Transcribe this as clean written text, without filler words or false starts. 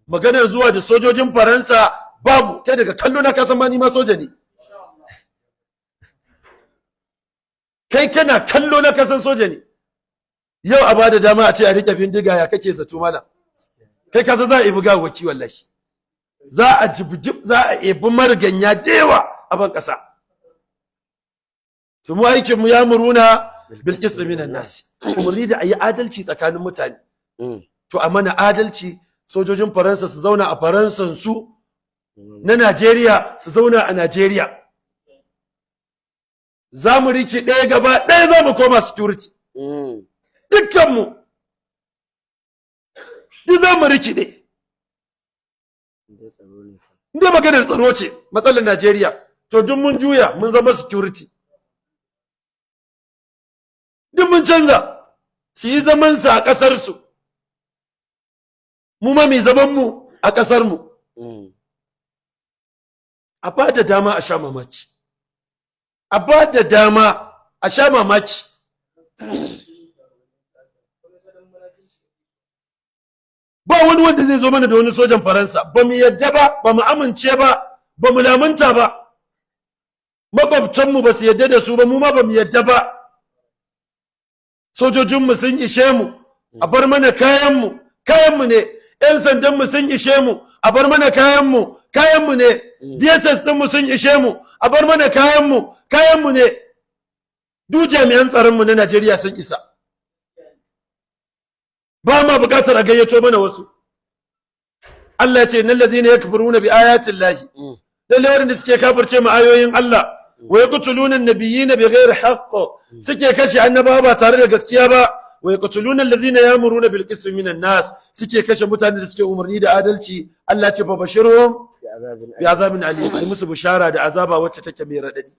maganar zuwa da sojojin Faransa babu, kai daga kallo na kasan ma ni ma soja ne, kai kana kallo na kasan soja ne. Yau a bada dama a ce a rike bindiga, ya kake zato mala? Kai kasa za a ibi gawaki wallahi, za a jibjib, za a ibi marganya dewa a ban kasa. To mu aikin mu ya muruna bil qismi minan nas, umurni da ayi adalci tsakanin mutane. To a mana adalci, sojojin Faransa su zauna a Faransan su, na Najeriya su zauna a Najeriya. Za mu riki ɗaya gaba ɗaya, za mu koma security. Dukkanmu, duk za mu riki ɗaya. Inda maganar tsaro ce matsalar Najeriya, to duk mun juya mun zama security. Duk mun canza, su yi zamansu a ƙasarsu, mu ma mai zamanmu a ƙasarmu. A ba da dama a sha mamaki, a ba da dama a sha mamaki. Ba wani wanda zai zo mana da wani sojan Faransa, ba mu yadda ba, ba mu amince ba, ba mu lamunta ba. Makwabtanmu ba su yadda da su ba, mu ma ba mu yadda ba. Sojojinmu sun ishe mu, a bar mana kayanmu, kayanmu ne. 'Yan sandanmu sun ishe mu, a bar mana kayanmu, kayanmu ne. DSS ɗinmu sun ishe mu, a bar mana kayanmu, kayanmu ne. Duk jami'an tsaronmu na Najeriya sun isa. Ba ma buƙatar a gayyato mana wasu. Allah ya ce, "Nan ladina yakfuruna bi ayatin lahi." Lalle waɗanda suke kafirce ma ayoyin Allah, wa yaqtuluna an-nabiyyina bighairi haqq, suke kashe annabawa ba tare da gaskiya ba, wa yaqtuluna alladhina ya'muruna bil qismi minan nas, suke kashe mutanen da suke umarni da adalci. Allah ce fa bashirhum bi azabin alim, ai musu bishara da azaba wacce take mai radadi.